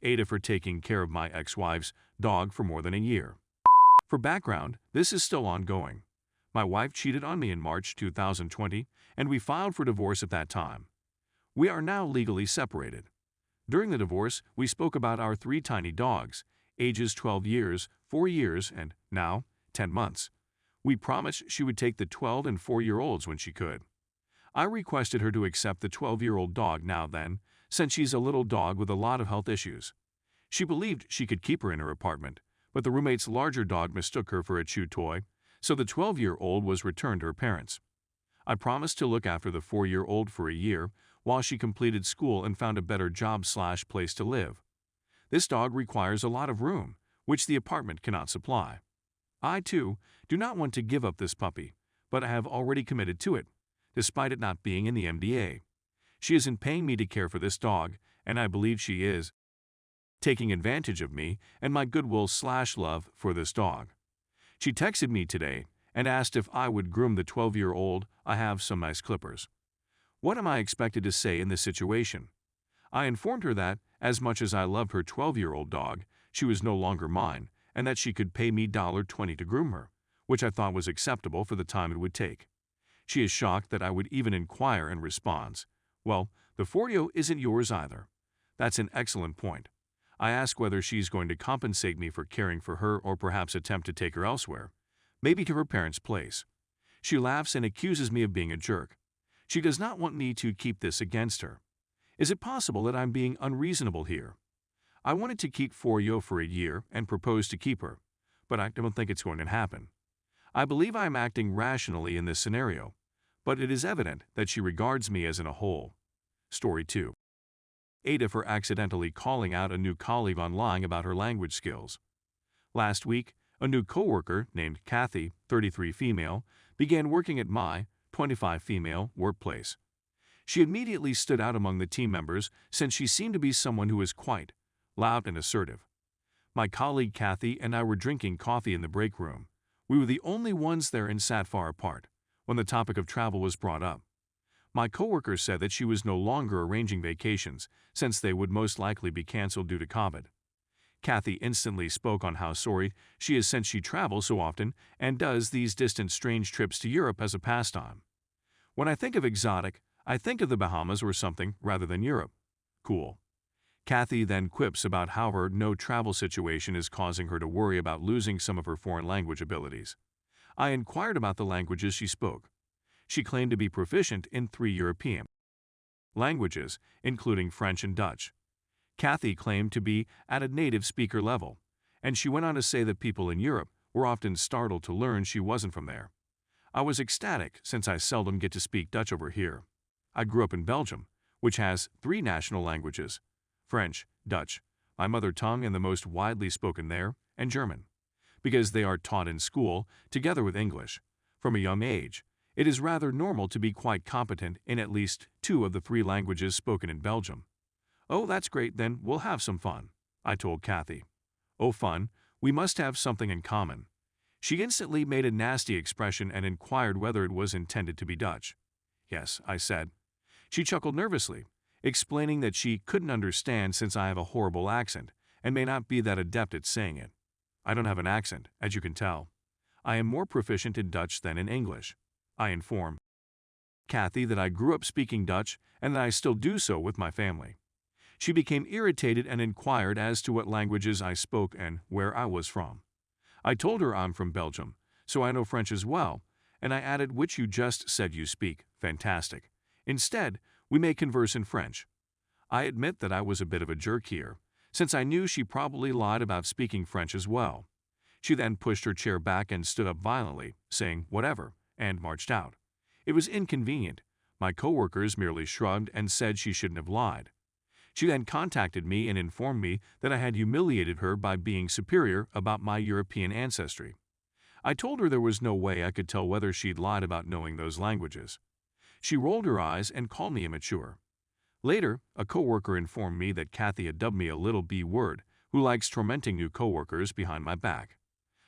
Ada for taking care of my ex-wife's dog for more than a year. For background, this is still ongoing. My wife cheated on me in March 2020, and we filed for divorce at that time. We are now legally separated. During the divorce, we spoke about our 3 tiny dogs, ages 12 years, 4 years, and now 10 months. We promised she would take the 12 and 4-year-olds when she could. I requested her to accept the 12-year-old dog now then, since she's a little dog with a lot of health issues. She believed she could keep her in her apartment, but the roommate's larger dog mistook her for a chew toy, so the 12-year-old was returned to her parents. I promised to look after the 4-year-old for a year while she completed school and found a better job/place to live. This dog requires a lot of room, which the apartment cannot supply. I, too, do not want to give up this puppy, but I have already committed to it, despite it not being in the MDA. She isn't paying me to care for this dog, and I believe she is taking advantage of me and my goodwill/love for this dog. She texted me today and asked if I would groom the 12-year-old. I have some nice clippers. What am I expected to say in this situation? I informed her that, as much as I loved her 12-year-old dog, she was no longer mine, and that she could pay me $20 to groom her, which I thought was acceptable for the time it would take. She is shocked that I would even inquire and responds, "Well, the 4-year-old isn't yours either." That's an excellent point. I ask whether she's going to compensate me for caring for her or perhaps attempt to take her elsewhere, maybe to her parents' place. She laughs and accuses me of being a jerk. She does not want me to keep this against her. Is it possible that I'm being unreasonable here? I wanted to keep 4-year-old for a year and proposed to keep her, but I don't think it's going to happen. I believe I am acting rationally in this scenario, but it is evident that she regards me as in a whole. Story 2. Ada for accidentally calling out a new colleague on lying about her language skills. Last week, a new coworker named Kathy, 33 female, began working at my 25 female workplace. She immediately stood out among the team members since she seemed to be someone who was quite loud and assertive. My colleague Kathy and I were drinking coffee in the break room. We were the only ones there and sat far apart when the topic of travel was brought up. My coworker said that she was no longer arranging vacations since they would most likely be canceled due to COVID. Kathy instantly spoke on how sorry she is since she travels so often and does these distant strange trips to Europe as a pastime. When I think of exotic, I think of the Bahamas or something rather than Europe. Cool. Kathy then quips about how her no-travel situation is causing her to worry about losing some of her foreign language abilities. I inquired about the languages she spoke. She claimed to be proficient in 3 European languages, including French and Dutch. Kathy claimed to be at a native speaker level, and she went on to say that people in Europe were often startled to learn she wasn't from there. I was ecstatic since I seldom get to speak Dutch over here. I grew up in Belgium, which has 3 national languages: French, Dutch, my mother tongue and the most widely spoken there, and German. Because they are taught in school together with English from a young age, it is rather normal to be quite competent in at least 2 of the 3 languages spoken in Belgium. "Oh, that's great, then we'll have some fun," I told Kathy. "Oh, fun, we must have something in common." She instantly made a nasty expression and inquired whether it was intended to be Dutch. "Yes," I said. She chuckled nervously, explaining that she couldn't understand since I have a horrible accent and may not be that adept at saying it. I don't have an accent, as you can tell. I am more proficient in Dutch than in English. I inform Kathy that I grew up speaking Dutch and that I still do so with my family. She became irritated and inquired as to what languages I spoke and where I was from. I told her I'm from Belgium, so I know French as well, and I added which you just said you speak. Fantastic. Instead, we may converse in French. I admit that I was a bit of a jerk here, since I knew she probably lied about speaking French as well. She then pushed her chair back and stood up violently, saying whatever, and marched out. It was inconvenient. My coworkers merely shrugged and said she shouldn't have lied. She then contacted me and informed me that I had humiliated her by being superior about my European ancestry. I told her there was no way I could tell whether she'd lied about knowing those languages. She rolled her eyes and called me immature. Later, a coworker informed me that Kathy had dubbed me a little B-word who likes tormenting new coworkers behind my back.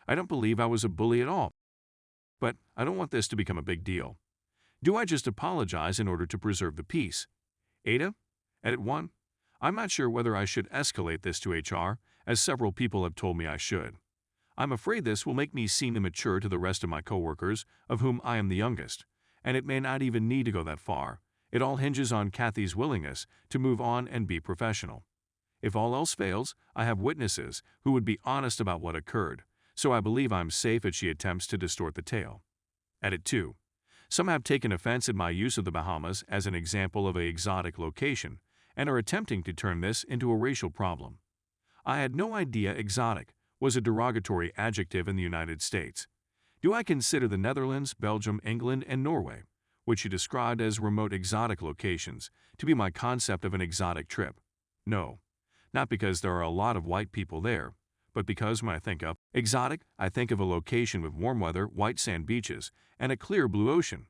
I don't believe I was a bully at all. But I don't want this to become a big deal. Do I just apologize in order to preserve the peace? Ada? Edit 1. I'm not sure whether I should escalate this to HR, as several people have told me I should. I'm afraid this will make me seem immature to the rest of my coworkers, of whom I am the youngest, and it may not even need to go that far. It all hinges on Kathy's willingness to move on and be professional. If all else fails, I have witnesses who would be honest about what occurred, so I believe I'm safe if she attempts to distort the tale. Edit 2. Some have taken offense at my use of the Bahamas as an example of an exotic location and are attempting to turn this into a racial problem. I had no idea exotic was a derogatory adjective in the United States. Do I consider the Netherlands, Belgium, England, and Norway, which you described as remote exotic locations, to be my concept of an exotic trip? No. Not because there are a lot of white people there, but because when I think of exotic, I think of a location with warm weather, white sand beaches, and a clear blue ocean.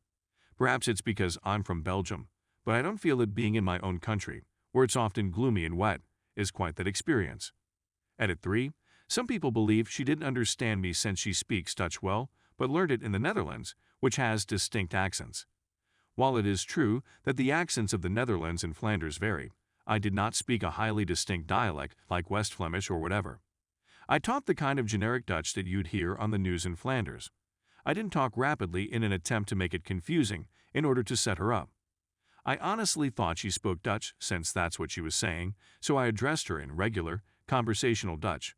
Perhaps it's because I'm from Belgium, but I don't feel that being in my own country, where it's often gloomy and wet, is quite that experience. Edit 3. Some people believe she didn't understand me since she speaks Dutch well, but learned it in the Netherlands, which has distinct accents. While it is true that the accents of the Netherlands and Flanders vary, I did not speak a highly distinct dialect like West Flemish or whatever. I taught the kind of generic Dutch that you'd hear on the news in Flanders. I didn't talk rapidly in an attempt to make it confusing in order to set her up. I honestly thought she spoke Dutch since that's what she was saying, so I addressed her in regular, conversational Dutch.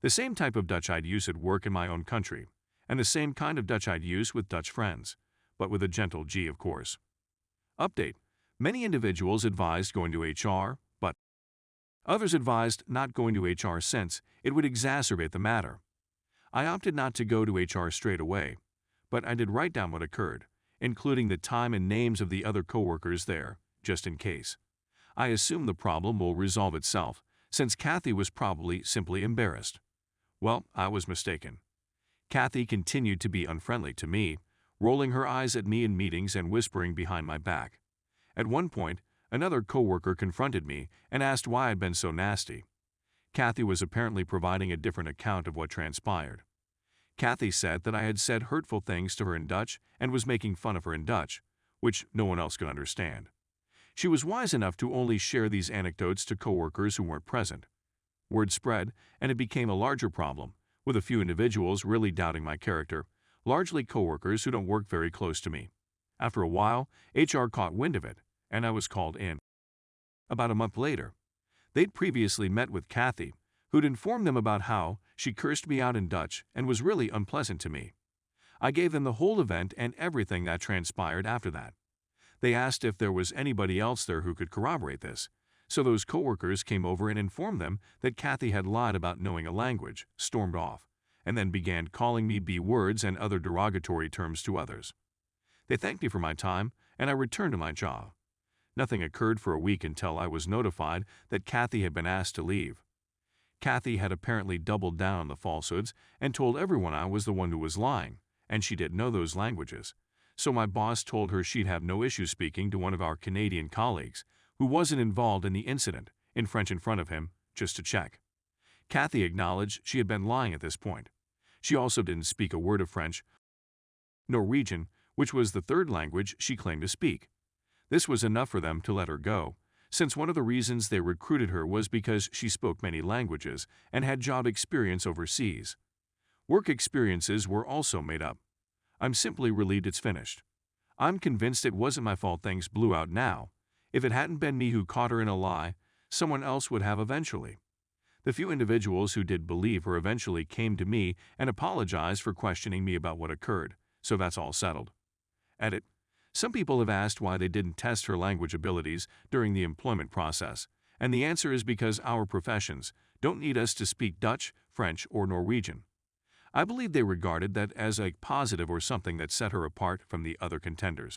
The same type of Dutch I'd use at work in my own country, and the same kind of Dutch I'd use with Dutch friends, but with a gentle G, of course. Update. Many individuals advised going to HR, but others advised not going to HR since it would exacerbate the matter. I opted not to go to HR straight away, but I did write down what occurred, including the time and names of the other coworkers there, just in case. I assume the problem will resolve itself, since Kathy was probably simply embarrassed. Well, I was mistaken. Kathy continued to be unfriendly to me, rolling her eyes at me in meetings and whispering behind my back. At one point, another coworker confronted me and asked why I'd been so nasty. Kathy was apparently providing a different account of what transpired. Kathy said that I had said hurtful things to her in Dutch and was making fun of her in Dutch, which no one else could understand. She was wise enough to only share these anecdotes to coworkers who weren't present. Word spread, and it became a larger problem, with a few individuals really doubting my character, largely coworkers who don't work very close to me. After a while, HR caught wind of it, and I was called in. About a month later, they'd previously met with Kathy, who'd informed them about how she cursed me out in Dutch and was really unpleasant to me. I gave them the whole event and everything that transpired after that. They asked if there was anybody else there who could corroborate this, so those coworkers came over and informed them that Kathy had lied about knowing a language, stormed off, and then began calling me B-words and other derogatory terms to others. They thanked me for my time, and I returned to my job. Nothing occurred for a week until I was notified that Kathy had been asked to leave. Kathy had apparently doubled down on the falsehoods and told everyone I was the one who was lying, and she didn't know those languages. So my boss told her she'd have no issue speaking to one of our Canadian colleagues, who wasn't involved in the incident, in French in front of him, just to check. Kathy acknowledged she had been lying at this point. She also didn't speak a word of French, Norwegian, which was the third language she claimed to speak. This was enough for them to let her go, since one of the reasons they recruited her was because she spoke many languages and had job experience overseas. Work experiences were also made up. I'm simply relieved it's finished. I'm convinced it wasn't my fault things blew out now. If it hadn't been me who caught her in a lie, someone else would have eventually. The few individuals who did believe her eventually came to me and apologized for questioning me about what occurred, so that's all settled. Edit. Some people have asked why they didn't test her language abilities during the employment process, and the answer is because our professions don't need us to speak Dutch, French, or Norwegian. I believe they regarded that as a positive or something that set her apart from the other contenders.